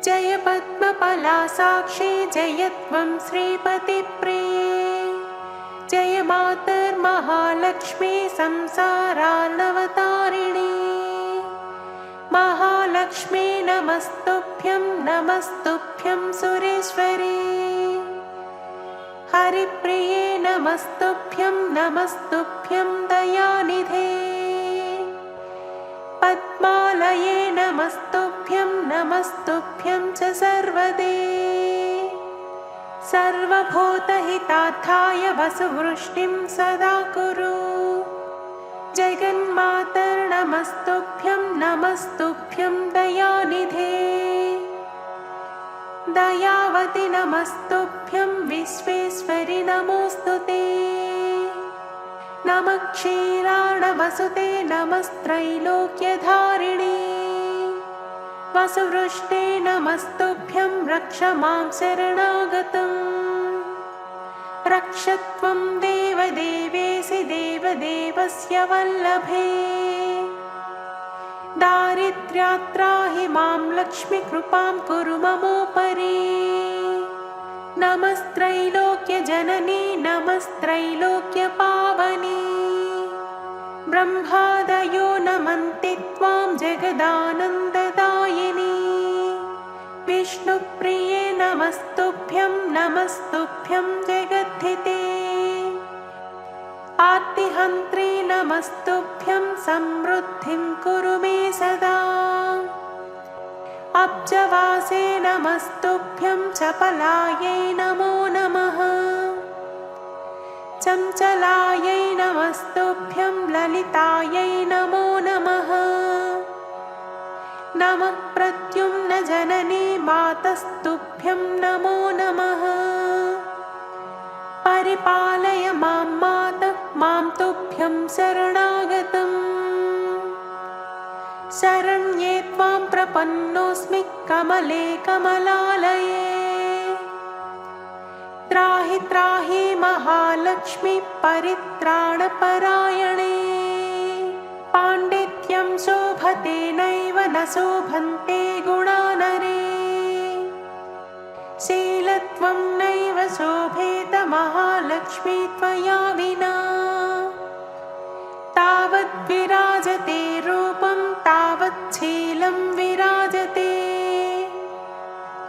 जय पद्मपलासाक्षी जय त्वं श्रीपतिप्रिये जय मातर्महालक्ष्मी संसारार्णवतारिणी महालक्ष्मी नमस्तुभ्यं सुरेश्वरी हरिप्रिये नमस्तुभ्यं दयानिधे पद्मालये नमस्तुभ्यं च सर्वदे सर्वभूतहितार्थाय वसुवृष्टिं सदा कुरु जगन्मातर्नमस्तुभ्यं दयानिधे दयावति नमस्तुभ्यं विश्वेश्वरि नमोऽस्तुते नमः क्षीरार्णवसुते नमस्त्रैलोक्यधारिणे वसुवृष्टे नमस्तुभ्यं रक्ष मां शरणागतम् रक्ष त्वं देवदेवेशि देवदेवस्य वल्लभे दारिद्र्यात्राहि मां लक्ष्मीकृपां कुरु ममोपरि नमस्त्रैलोक्यजननी नमस्त्रैलोक्यपावनी ब्रह्मादयो नमन्ति त्वां जगदानन्ददायिनी विष्णुप्रिये नमस्तुभ्यं जगद्धिते आर्तिहन्त्री नमस्तुभ्यं समृद्धिं कुरु मे सदा अब्जवासे नमस्तुभ्यं चपलायै नमो नमः चञ्चलायै नमस्तुभ्यं ललितायै नमो नमः नमः प्रद्युम्नजननी मातस्तुभ्यं नमो नमः परिपालय मां मातः मां तुभ्यं शरणागतम् शरण्ये त्वां प्रपन्नोऽस्मि कमले कमलालये त्राहि त्राहि महालक्ष्मी परित्राणपरायणे पाण्डित्यं शोभते नैव न शोभन्ते गुणा नरे शीलत्वं नैव शोभेत महालक्ष्मी त्वया विना तावद् विराजते रूपं तावत् शीलं विराजते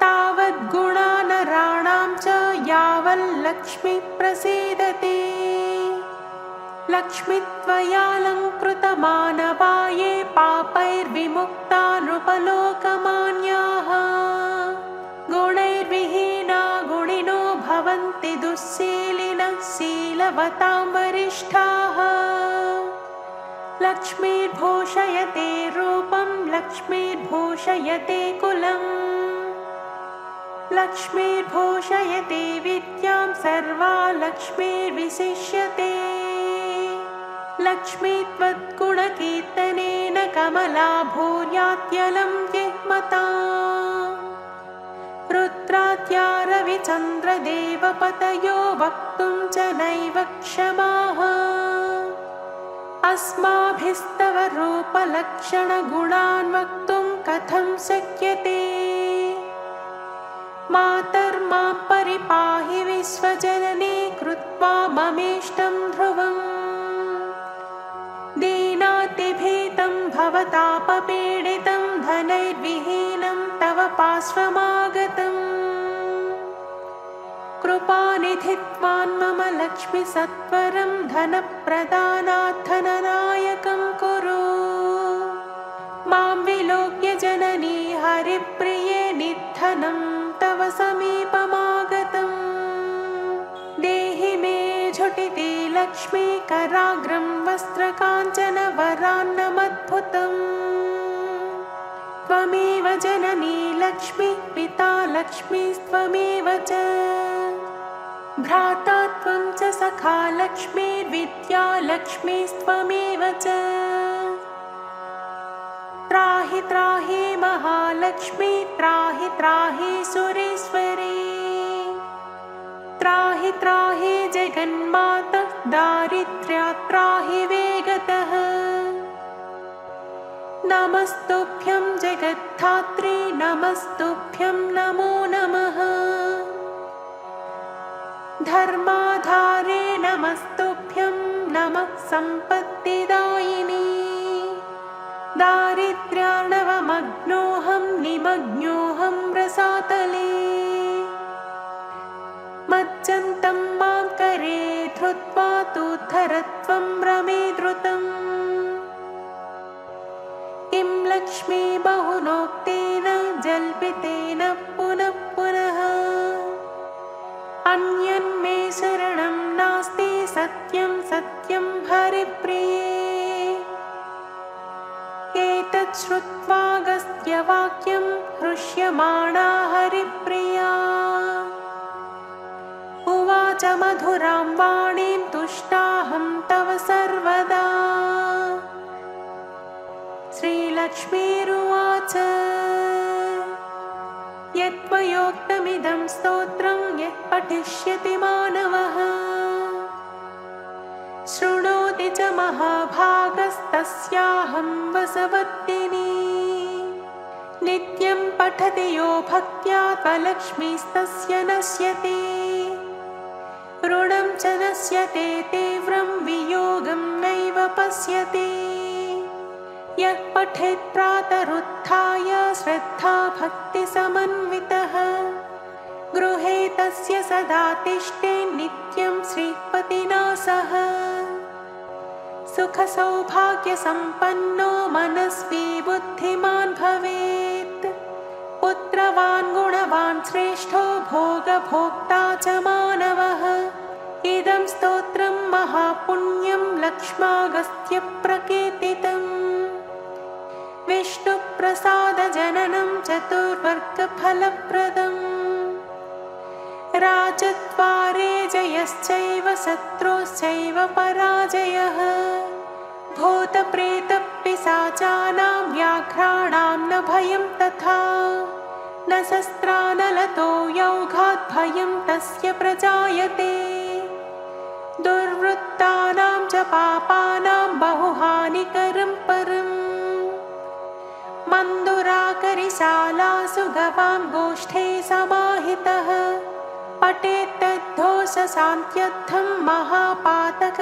तावद् गुणा नराणां च यावल्लक्ष्मी प्रसीदते लक्ष्मी त्वयालङ्कृतमानवा ये पापैर्विमुक्ता नृपलोकमान्याः गुणैर्विहीना गुणिनो भवन्ति दुःशीलिनः शीलवतां वरिष्ठाः लक्ष्मीर्भूषयते रूपं लक्ष्मीर्भूषयते कुलम् लक्ष्मीर्भूषयते विद्यां सर्वा लक्ष्मीर्विशिष्यते लक्ष्मी त्वद्गुणकीर्तनेन कमला भूर्यात्यलं जिह्मता रुद्राद्या रविचन्द्रदेवपतयो वक्तुं च नैव क्षमाः अस्माभिस्तव रूपलक्षणगुणान् वक्तुं कथं शक्यते मातर्मां परिपाहि विश्वजननी कृत्वा ममेष्टं ध्रुवम् दीनातिभीतं भवतापपीडितं धनैर्विहीनं तव पार्श्वमागतम् कृपानिधि त्वां मम लक्ष्मी सत्वरं धनप्रदानात् धननायकं कुरु मां विलोक्य जननी हरिप्रिये निर्धनं तव समीपमागतम् देहि मे झटिति लक्ष्मी कराग्रं वस्त्रकाञ्चनवरान्नमद्भुतम् त्वमेव जननी लक्ष्मी पिता लक्ष्मीस्त्वमेव च भ्राता त्वं च सखा लक्ष्मीर्विद्या लक्ष्मीस्त्वमेव च त्राहि त्राहि महालक्ष्मी त्राहि त्राहि सुरेश्वरी त्राहि त्राहि जगन्माता दारिद्र्यात् त्राहि वेगतः नमस्तुभ्यं जगद्धात्री नमस्तुभ्यं नमो नमः। धर्माधारे नमस्तुभ्यं नमः सम्पत्तिदायिनी। दारिद्र्यार्णवमग्नोऽहं निमग्नोऽहं रसातले। मज्जन्तं मां करे धृत्वा तूद्धरत्वं रमे द्रुतम्। किं लक्ष्मी बहुनोक्तेन जल्पितेन पुनः पुनः। अन्यन्मे शरणं नास्ति सत्यं सत्यं हरिप्रिये। एतत् श्रुत्वागस्त्यवाक्यं हृष्यमाणा हरिप्रिया। उवाच मधुरां वाणीं तुष्टाहं तव सर्वदा। श्रीलक्ष्मीरुवाच यत्त्वयोक्तमिदं स्तोत्रं यत् पठिष्यति मानवः। शृणोति च महाभागस्तस्याहं वसवर्तिनी। नित्यं पठति यो भक्त्या त्वलक्ष्मीस्तस्य नश्यति। ऋणं च नश्यते तीव्रं वियोगं नैव पश्यति। यः पठेत् प्रातरुत्थाय श्रद्धा भक्तिसमन्वितः। गृहे तस्य सदा तिष्ठेत् नित्यं श्रीपतिना सह। सुखसौभाग्यसम्पन्नो मनस्वी बुद्धिमान् भवेत्। पुत्रवान् गुणवान् श्रेष्ठो भोगभोक्ता च मानवः। इदं स्तोत्रं महापुण्यं लक्ष्मागस्त्यप्रकीर्तितम्। विष्णुप्रसादजननं चतुर्वर्गफलप्रदम्। राजद्वारे जयश्चैव शत्रोश्चैव पराजयः। भूतप्रेतपिशाचानां व्याघ्राणां न भयं तथा। न शस्त्रानलतो यौघात् भयं तस्य प्रजायते। दुर्वृत्तानां च पापानां बहुहानिकरं परम्। मन्दुराकरिशालासु गवां गोष्ठे समाहितः। पठेत् तद्धोषशान्त्यर्थं महापातकनाशनम्।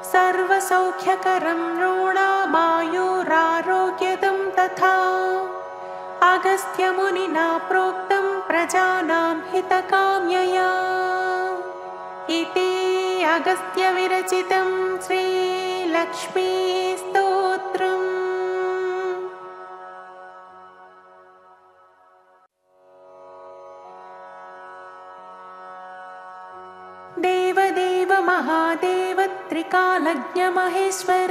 सर्वसौख्यकरं नृणामायुरारोग्यदं तथा। अगस्त्यमुनिना प्रोक्तं प्रजानां हितकाम्यया। इति अगस्त्यविरचितं श्रीलक्ष्मीस्तोत्रम्। देवदेव महादेव त्रिकालज्ञ महेश्वर।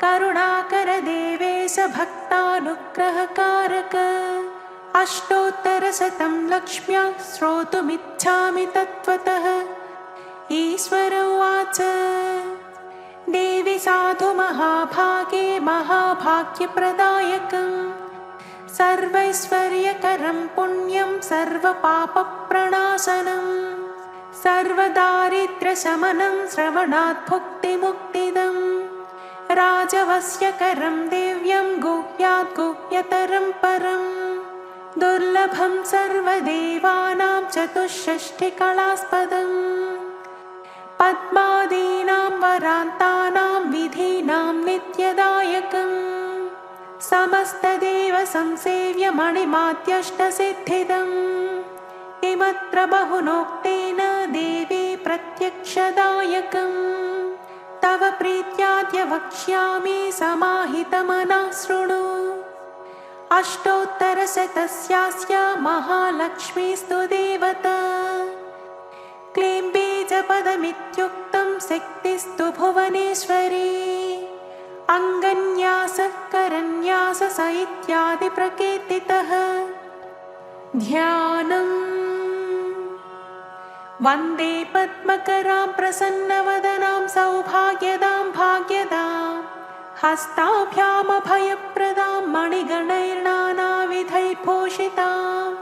करुणाकर देवेश भक्तानुग्रहकारक। अष्टोत्तरशतं लक्ष्म्या श्रोतुमिच्छामि तत्त्वतः। ईश्वर उवाच देवि साधु महाभागे महाभाग्यप्रदायकम्। सर्वैश्वर्यकरं पुण्यं सर्वपापप्रणाशनम्। सर्वदारिद्र्यशमनं श्रवणात् भुक्तिमुक्तिदम्। राजवश्यकरं दिव्यं गुह्यात् गुह्यतरं परम्। दुर्लभं सर्वदेवानां चतुष्षष्टिकलास्पदम्। पद्मादीनां वरान्तानां विधीनां नित्यदायकम्। समस्तदेवसंसेव्य मणिमाद्यष्टसिद्धिदम्। किमत्र बहुनोक्तेन देवी प्रत्यक्षदायकम्। तव प्रीत्याद्य वक्ष्यामि समाहितमनः शृणु। अष्टोत्तरशतस्यास्य महालक्ष्मीस्तु देवता। क्लीं बीजपदमित्युक्तं शक्तिस्तु भुवनेश्वरी। अङ्गन्यासः करन्यास इत्यादि प्रकीर्तितः। ध्यानम् वन्दे पद्मकरां प्रसन्नवदनां सौभाग्यदां भाग्यदां। हस्ताभ्यामभयप्रदां मणिगणैर्नानाविधैर्भूषितां।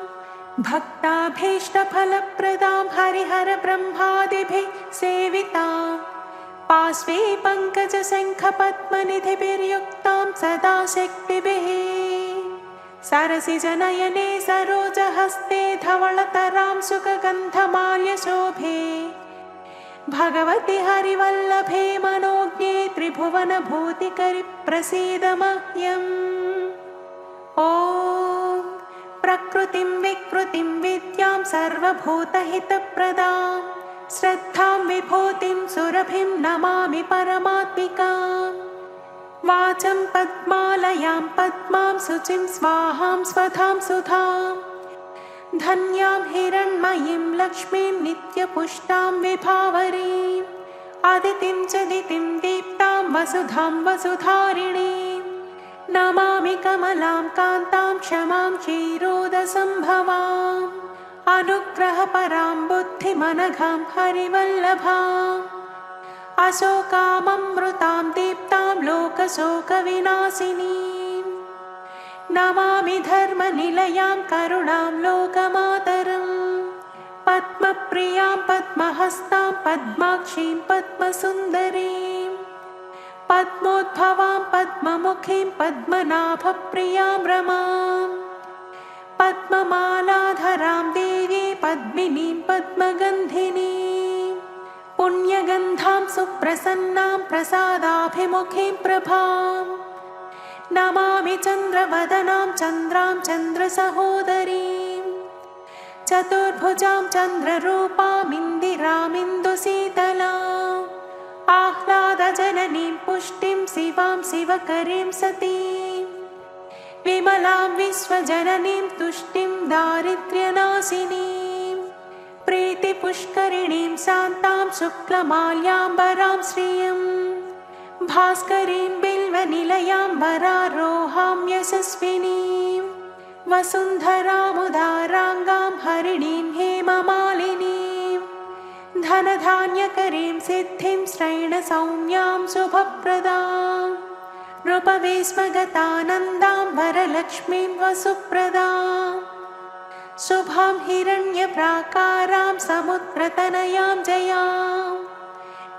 भक्ताभीष्टफलप्रदां हरिहरब्रह्मादिभिः सेवितां। पार्श्वे पङ्कजशङ्खपद्मनिधिभिर्युक्तां सदा शक्तिभिः सरसिजनयने सरोजहस्ते धवलतरां सुखगन्धमाल्यशोभे भगवति हरिवल्लभे मनोज्ञे त्रिभुवनभूतिकरि प्रसीद मह्यम्। ॐ प्रकृतिं विकृतिं विद्यां सर्वभूतहितप्रदां श्रद्धां विभूतिं सुरभिं नमामि परमात्मिकाम्। वाचं पद्मालयां पद्मां शुचिं स्वाहां स्वधां सुधां धन्यां हिरण्मयीं लक्ष्मीं नित्यपुष्टां विभावरीम् अदितिं च दितिं दीप्तां वसुधां वसुधारिणीं नमामि कमलां कान्तां क्षमां क्षीरोदसम्भवाम् अनुग्रहपरां बुद्धिमनघां हरिवल्लभाम् अशोकाममृतां दीप्तां लोकशोकविनाशिनीं नमामि धर्मनिलयां करुणां लोकमातरम् पद्मप्रियां पद्महस्तां पद्माक्षीं पद्मसुन्दरीं पद्मोद्भवां पद्ममुखीं पद्मनाभप्रियां रमां पद्ममालाधरां देवी पद्मिनीं पद्मगन्धिनीं पुण्यगन्धां सुप्रसन्नां प्रसादाभिमुखीं प्रभां नमामि चन्द्रवदनां चन्द्रां चन्द्रसहोदरीं चतुर्भुजां चन्द्ररूपामिन्दिरामिन्दुशीतलाम् आह्लादजननीं पुष्टिं शिवां शिवकरीं सतीं विमलां विश्वजननीं तुष्टिं दारिद्र्यनाशिनीं प्रीतिपुष्करिणीं शान्तां शुक्लमाल्याम्बरां श्रियं भास्करीं बिल्वनिलयां वरारोहां यशस्विनीं वसुन्धरामुदाराङ्गां हरिणीं हेममालिनीं धनधान्यकरीं सिद्धिं श्रैणसौम्यां शुभप्रदां नृपवेश्मगतानन्दां वरलक्ष्मीं वसुप्रदां शुभां हिरण्यप्राकारां समुद्रतनयां जयां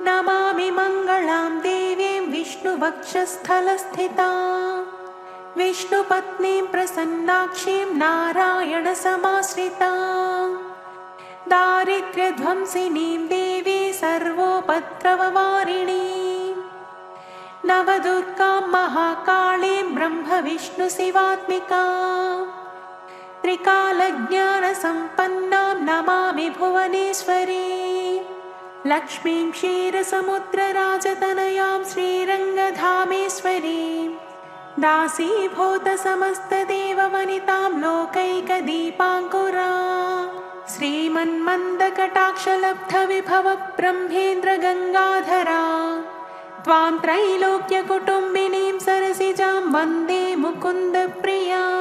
नमामि मङ्गलां देवीं विष्णुवक्षस्थलस्थितां विष्णुपत्नीं प्रसन्नाक्षीं नारायणसमाश्रितां दारिद्र्यध्वंसिनीं देवी सर्वोपद्रववारिणीं नवदुर्गां महाकाळीं ब्रह्मविष्णुशिवात्मिकां त्रिकालज्ञानसम्पन्नां नमामि भुवनेश्वरीं लक्ष्मीं क्षीरसमुद्रराजतनयां श्रीरङ्गधामेश्वरीं दासीभूतसमस्तदेववनितां लोकैकदीपाङ्कुरां श्रीमन्मन्दकटाक्षलब्धविभवब्रह्मेन्द्रगङ्गाधरां त्वां त्रैलोक्यकुटुम्बिनीं सरसिजां वन्दे मुकुन्दप्रियां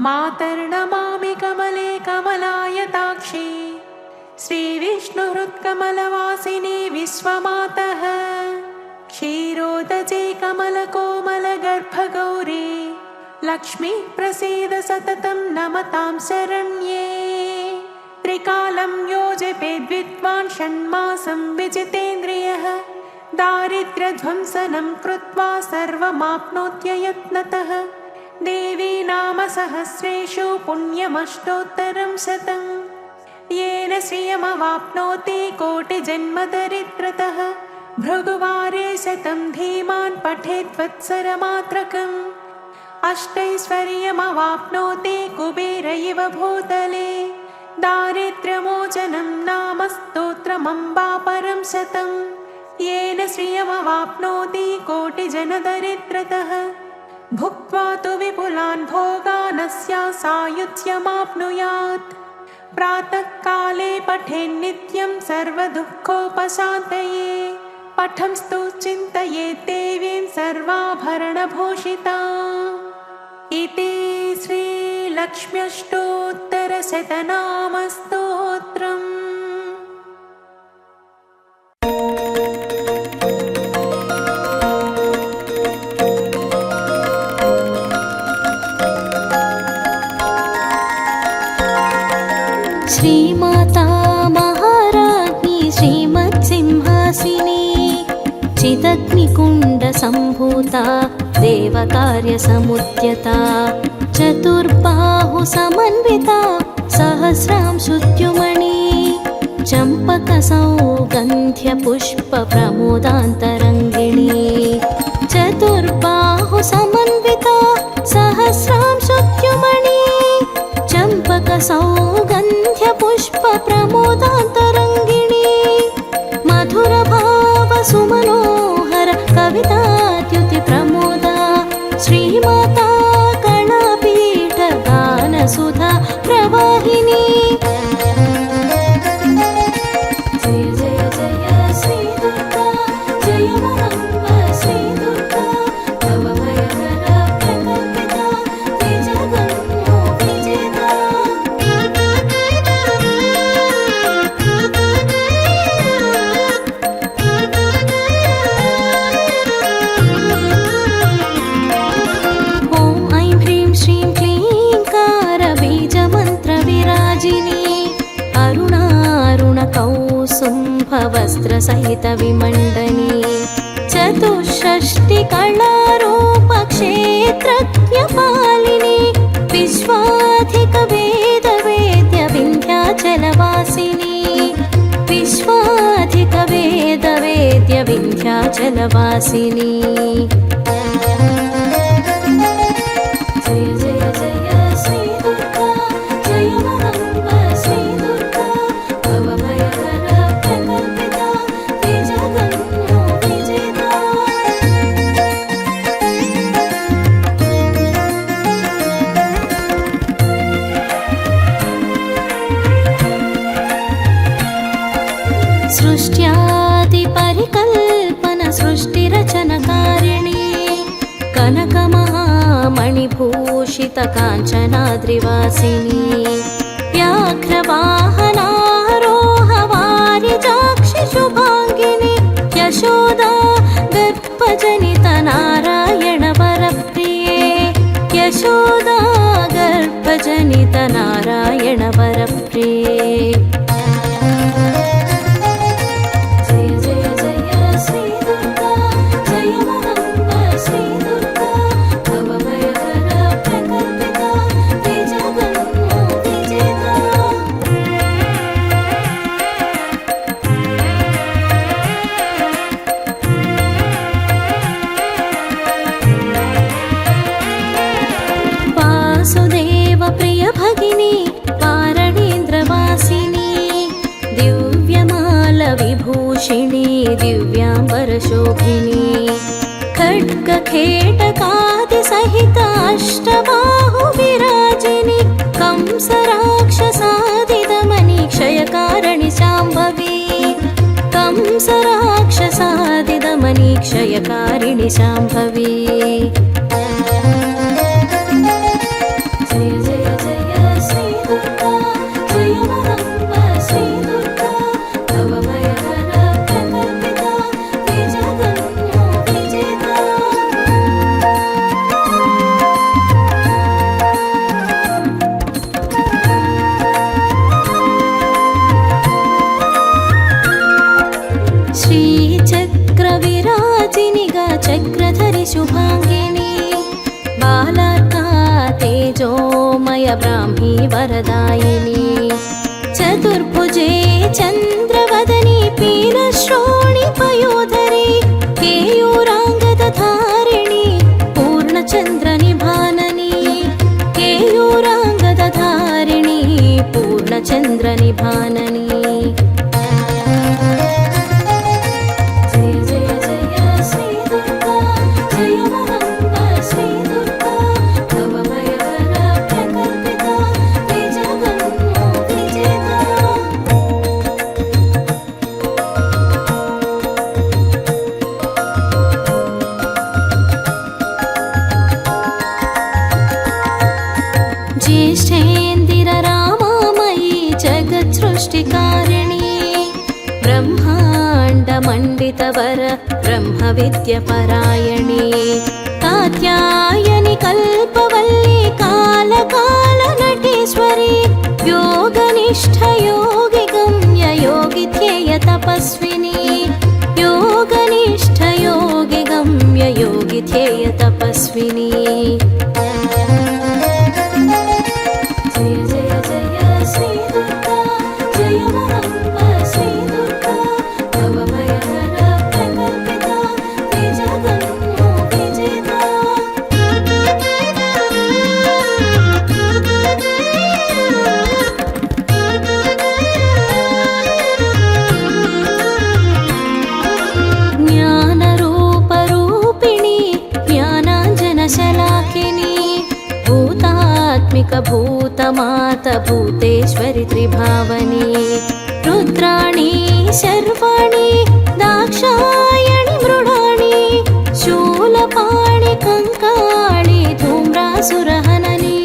मातर्नमामि कमले कमलायताक्षी श्रीविष्णुहृत्कमलवासिनी विश्वमातः क्षीरोदजे कमलकोमलगर्भगौरी लक्ष्मी प्रसीद सततं नमतां शरण्ये त्रिकालं योजपेद्विद्वान् षण्मासं विजितेन्द्रियः दारिद्र्यध्वंसनं कृत्वा सर्वमाप्नोत्ययत्नतः देवी नाम सहस्रेषु पुण्यमष्टोत्तरं शतम् येन श्रियमवाप्नोति कोटिजन्मदरिद्रतः भृगुवारे शतं धीमान् पठेत् वत्सरमात्रकम् अष्टैश्वर्यमवाप्नोति कुबेर इव भूतले दारिद्र्यमोचनं नाम स्तोत्रमम्बा परं शतं येन श्रियमवाप्नोति कोटिजनदरिद्रतः भुक्त्वा तु विपुलान् भोगानस्या सायुज्यमाप्नुयात् प्रातःकाले पठेन्नित्यं सर्वदुःखोपशान्तये पठंस्तु चिन्तयेत् देवीं सर्वाभरणभूषिताम् इति श्रीलक्ष्म्यष्टोत्तरशतनामस्तोत्रम्। श्रीमाता महाराज्ञी श्रीमत्सिंहासिनी अग्निकुण्डसम्भूता देवकार्यसमुद्यता चतुर्बाहुसमन्विता सहस्रांशुद्युमणि चम्पकसौगन्ध्यपुष्पप्रमोदान्तरङ्गिणी चतुर्बाहुसमन्विता सहस्रांशुद्युमणि चम्पकसौगन्ध्यपुष्पप्रमोदान्तरङ्गिणी मधुरभावसुमनोहर कविताद्युतिप्रमोदा श्रीमाता कलापीठ गानसुधा प्रवाहिनी जय जय जय श्री दुर्गा जय माम्ब श्री दुर्गा भवभयहर प्रकल्पिता विजगन्यो विजेता कौसुम्भवस्त्रसहितविमण्डनी चतुष्षष्टिकलारूपक्षेत्रज्ञपालिनी विश्वाधिकवेदवेद्यविन्ध्याचलवासिनी विश्वाधिकवेदवेद्यविन्ध्याचलवासिनी जय जय जय श्री दुर्गा जय माम्ब श्री दुर्गा भवभयहर प्रकल्पिता विजगन्यो विजेता सृष्ट्यादिपरिकल्पन सृष्टिरचनकारिणी कनकमहामणिभूषित काञ्चनाद्रिवासिनी व्याघ्रवाहनारोह वारिजाक्षि शुभाङ्गिनी यशोदा गर्भजनित नारायण वरप्रिये यशोदा गर्भजनित नारायण वरप्रिये जय जय जय श्री दुर्गा जय माम्ब श्री दुर्गा भवभयहर प्रकल्पिता विजगन्यो विजेता वासुदेव प्रिय भगिनी वारणेन्द्रवासिनी दिव्यमाल विभूषिणी दिव्यांबरशोभिनी खड्गखेटकादिसहित अष्टबाहु विराजिनी कंसराक्षसादिदमनि क्षयकारिणि शाम्भवी कंसराक्षसादिदमनि क्षयकारिणि शाम्भवी जय जय जय श्री दुर्गा जय माम्ब श्री दुर्गा भवभयहर प्रकल्पिता विजगन्यो विजेता श्रीचक्रविराजिनिगा चक्रधरि शुभाङ्गिनी बालार्का तेजोमय ब्राह्मी वरदायिनी चतुर्भुजे चन्द्रवदनी पीनश्रोणि पयोधरी केयूराङ्गदधारिणी पूर्णचन्द्रनिभाननी केयूराङ्गदधारिणी पूर्णचन्द्रनिभाननी जय जय जय श्री दुर्गा जय माम्ब श्री दुर्गा भवभयहर प्रकल्पिता विजगन्यो विजेता ज्येष्ठेन्दिररामामयी जगत्सृष्टिकारिणी ब्रह्माण्डमण्डितवर ब्रह्मविद्यपरायणी कात्यायनि कल्पवल्ली कालकालनटेश्वरी योगनिष्ठयोगिगम्य योगिध्येय तपस्विनी योगनिष्ठयोगिगम्य తేజస్విని జయ జయ జయ శ్రీ దుర్గా జయ మహంబ శ్రీ దుర్గా భవభయహర ప్రకల్పిత తేజగన్ను విజేత జ్ఞానరూపరూపిణి జ్ఞానాంజనశలాకిని భూతాత్మిక భూతమాత భూతేశ్వరి త్రిభావని రుద్రాణి శర్వాణి దాక్షాయణి మృడాణి శూలపాణి కంకాళి ధూమ్రాసురహనని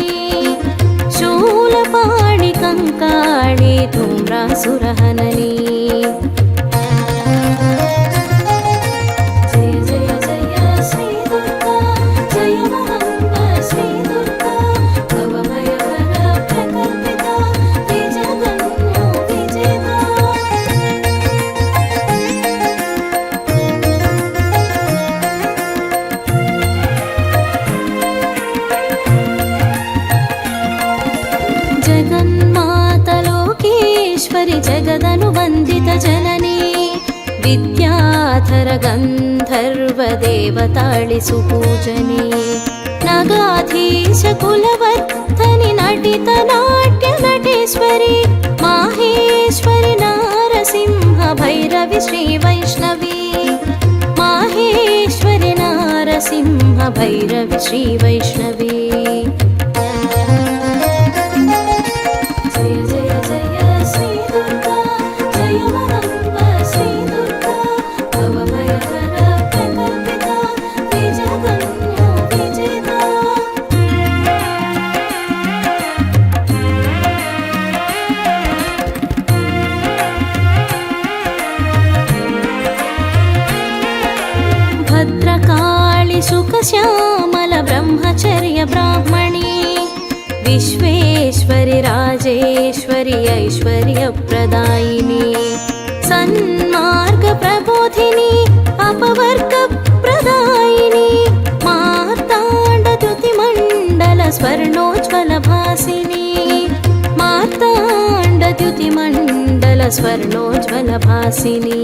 శూలపాణి కంకాళి ధూమ్రాసురహనని జయ జయ జయ శ్రీ దుర్గా జయ మహంబ శ్రీ దుర్గా భవభయహర ప్రకల్పిత తేజగన్ను విజేత జగన్మాతలోకేశ్వరి జగదనువందిత జనని విద్యాధర గంధర్వ దేవతాళి సుపూజని నగాధీశ కులవర్ధని నటిత నాట్య నటేశ్వరి మాహేశ్వరి నారసింహ భైరవి శ్రీ వైష్ణవి మాహేశ్వరి నారసింహ భైరవి శ్రీ వైష్ణవి జయ జయ జయ శ్రీ దుర్గా జయ మహంబ శ్రీ దుర్గా భవభయహర ప్రకల్పిత తేజగన్ను విజేత భద్రకాళి సుఖశ్యామల బ్రహ్మచర్య బ్రాహ్మణి విశ్వేశ్వరి రాజేశ్వరి ఐశ్వర్యప్రదాయిని సన్మార్గ ప్రబోధిని అపవర్గ ప్రదాయిని మార్తాండ ద్యుతిమండల స్వర్ణోజ్వల భాసిని మార్తాండ ద్యుతిమండల స్వర్ణోజ్వల భాసిని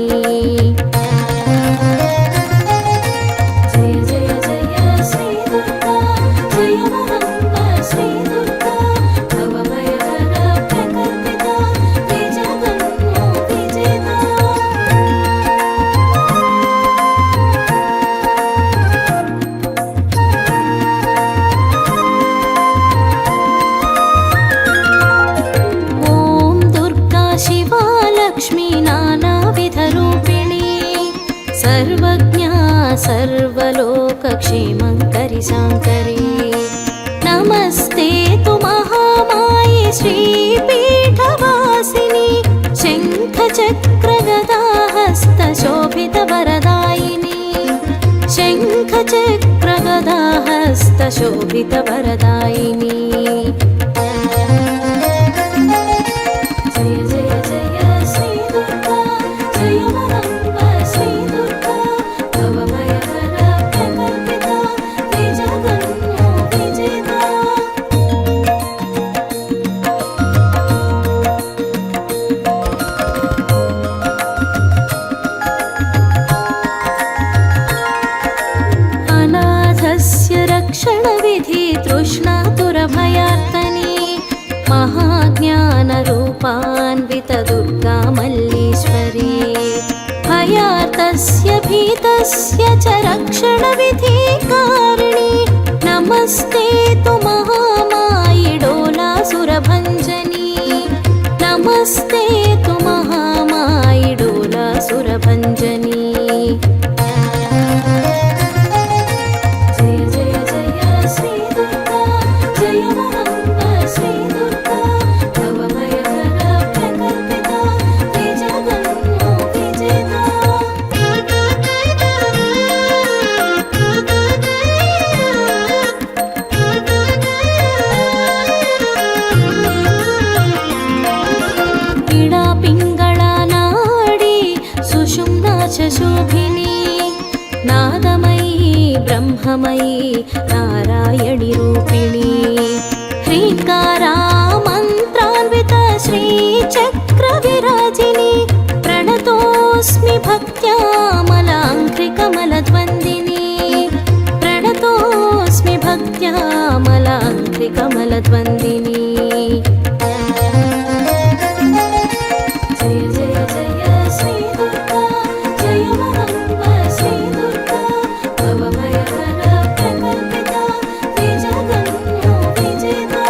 జయ జయ జయ శ్రీ దుర్గా జయ మహంబ శ్రీ దుర్గా భవభయహర ప్రకల్పిత తేజగన్ను విజేత ఓం దుర్గా శివా లక్ష్మీ నానావిధ రూపిణి సర్వజ్ఞా సర్వలోకక్షేమంకరి శాంకరి నమస్తే తు మహామాయే శ్రీపీఠవాసిని శంఖచక్రగదాహస్త శోభిత వరదాయిని శంఖచక్రగదాహస్త శోభిత వరదాయిని జయ జయ జయ శ్రీ దుర్గా జయ మహంబ శ్రీ దుర్గా భవభయహర ప్రకల్పిత తేజగన్ను విజేత అనాథస్య రక్షణ విధి తృష్ణాతురభయార్తని महाज्ञानरूपान्वित दुर्गा मल्लीश्वरी भयार्तस्य भीतस्य च रक्षणविधिकारिणी नमस्ते तु महामायि डोलासुरभञ्जनी नमस्ते तु महामायि डोलासुरभञ्जनी जय जय जय श्री दुर्गा जय महंब श्री दुर्गा भवभयहर प्रकल्पित तेजगन्नु विजेता इडा पिंगळा नाडी सुषुम्ना च शोभिनी नादमयी ब्रह्ममयी नारायणि रूपिणी ह्रीङ्कारा मन्त्रान्वित श्रीचक्रविराजिनी प्रणतोऽस्मि भक्त्यामलाङ्घ्रिकमलद्वन्दिनी प्रणतोऽस्मि भक्त्यामलाङ्घ्रिकमलद्वन्दिनी जय जय जय श्री दुर्गा जय महाम्ब श्री दुर्गा भवभयहर प्रकल्पिता बीजगम्यो विजेता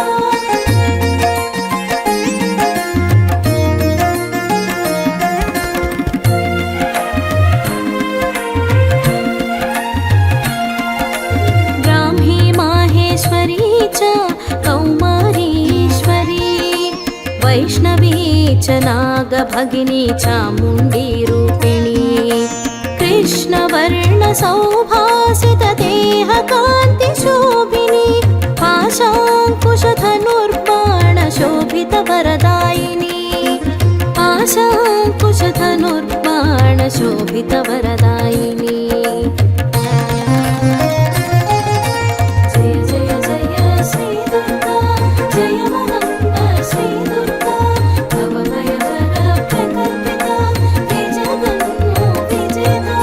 ब्राह्मी माहेश्वरी च कौमारीश्वरी वैष्णवी च नागभगिनी चामुण्डी रूपिणी कृष्णवर्णसौभासितदेहकान्तिशोभिनी पाशाङ्कुशधनुर्बाणशोभितवरदायिनी पाशाङ्कुशधनुर्बाणशोभितवरदायिनी जय जय जय श्री दुर्गा जय महाम्ब श्री दुर्गा भवभयहर प्रकल्पिता बीजगम्यो विजेता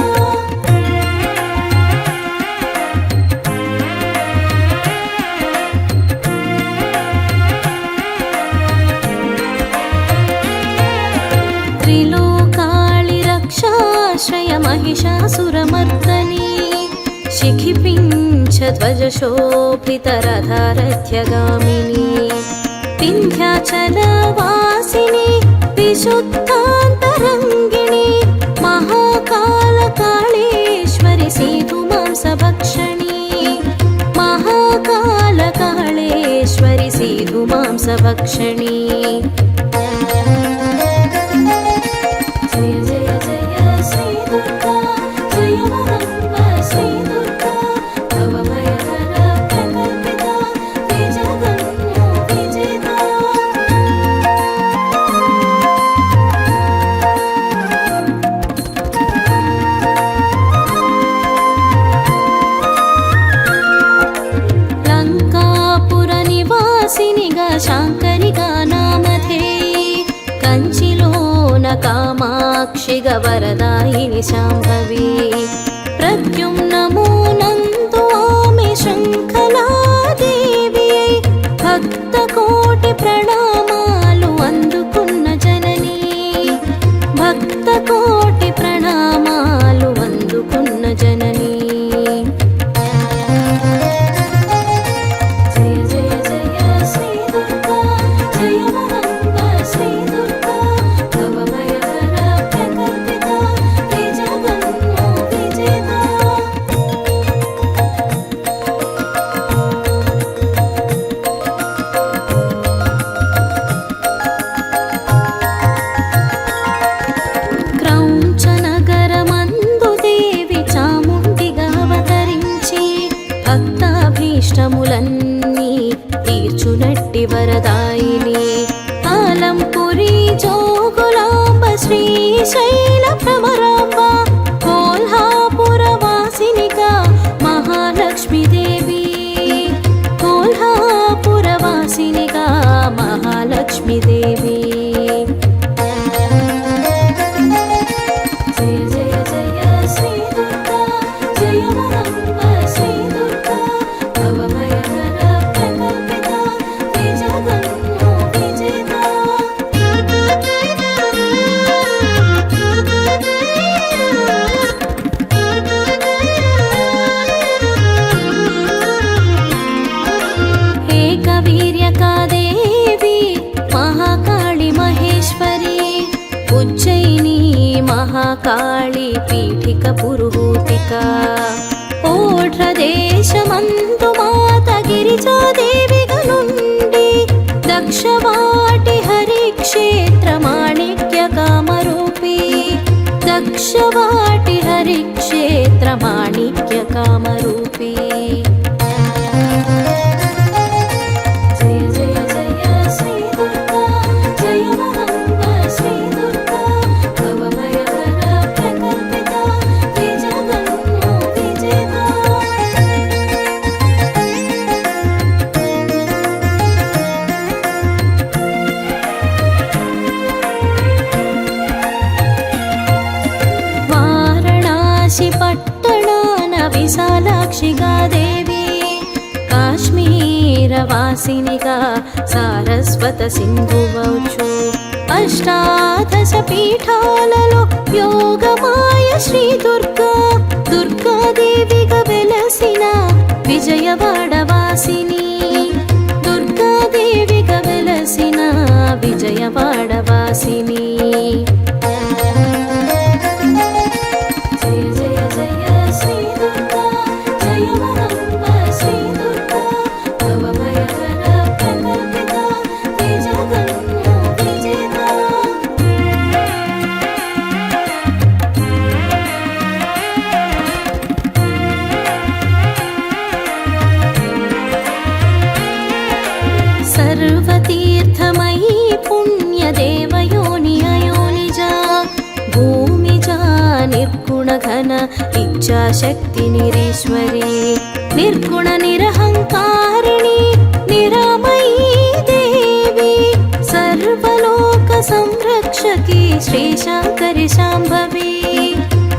त्रिलोकाळि रक्षाश्रय महिषासुरमर्दनी शिखिपिञ्च ध्वजशोभितरथारथ्यगामिनी विन्ध्याचलवासिनी विशुद्धान्तरङ्गिणी महाकालकाळेश्वरि सीधुमांसभक्षणी महाकालकाळेश्वरि सीधुमांसभक्षणी जय जय जय श्री दुर्गा जय महाम्ब श्री दुर्गा भवभयहर प्रकल्पिता बीजगम्यो विजेता लङ्कापुरनिवासिनिगा शाङ्करिगा नामधेयी कञ्चिलोन कामाक्षिग वरदायिनि शाम्भवी प्रद्युम्नमो नन्तु आमे शृङ्खलादेवियै भक्तकोटि प्रणामालु అందుకున్న జననీ భక్తకోటి ప్రణామాలు అందుకున్న జననీ जय जय जय श्री दुर्गा जय महाम्ब श्री दुर्गा भवभयहर प्रकल्पिता बीजगम्यो विजेता క్రౌంచనగరమందు దేవి చాముండిగా అవతరించి భక్తాభీష్టములన్నీ తీర్చునట్టి వరదాయిని ఆలంపురి జోగులాంబ శ్రీశైల భ్రమరాంబ కోల్హాపురవాసినిగా మహాలక్ష్మీదేవి కోల్హాపురవాసినిగా మహాలక్ష్మీదేవి जय जय जय श्री दुर्गा जय महाम्ब श्री दुर्गा भवभयहर प्रकल्पिता बीजगम्यो विजेता एकवीर्यका देवी महाकाळि महेश्वरी उज्जयिनी महाकाळि पीठिक पुरुहूतिका ओढ्रदेशमन्तु माता गिरिजादेविगा नुण्डि दक्षवाटि हरिक्षेत्र माणिक्यकामरूपी दक्षवाटि हरिक्षेत्र माणिक्यकामरूपी जय जय जय श्री दुर्गा जय महाम्ब श्री दुर्गा भवभयहर प्रकल्पिता बीजगम्यो विजेता కాశ్మీరవాసినిగా సారస్వత సింధువచ్చు. అష్టాదశ పీఠాలలో యోగమాయ శ్రీ దుర్గా, దుర్గాదేవిగా వెలసిన విజయవాడవాసిని, దుర్గాదేవిగా వెలసిన విజయవాడవాసిని. జయ జయ జయ శ్రీ దుర్గా, జయ మహంబ శ్రీ దుర్గా, భవభయహర ప్రకల్పిత తేజగన్య విజేత. సర్వతీర్థమయీ పుణ్యదేవయోని అయోనిజా, భూమిజా నిర్గుణ ఘన ఇచ్ఛాశక్తి నిరీశ్వరి, నిర్గుణ నిరహంకారిణి నిరామయీ దేవి, సర్వలోక సంరక్షకి శ్రీశాంకరి శాంభవి,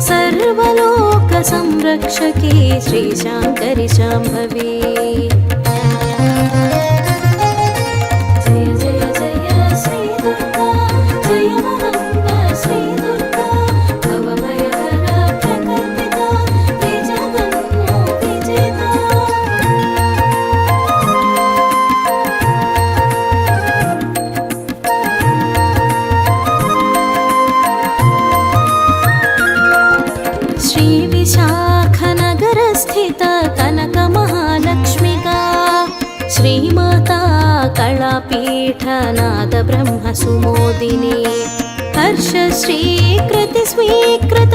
సర్వలోక సంరక్షకి శ్రీశాంకరి శాంభవి. జయ జయ జయ శ్రీ దుర్గా, జయ మహంబ శ్రీ దుర్గా, భవభయహర ప్రకల్పిత తేజగన్య విజేత. శ్రీ విశాఖనగర స్థిత కనక మహాలక్ష్మిగా, శ్రీమాతా కళాపీఠనాద బ్రహ్మ సుమోదిని, హర్ష శ్రీకృతి స్వీకృత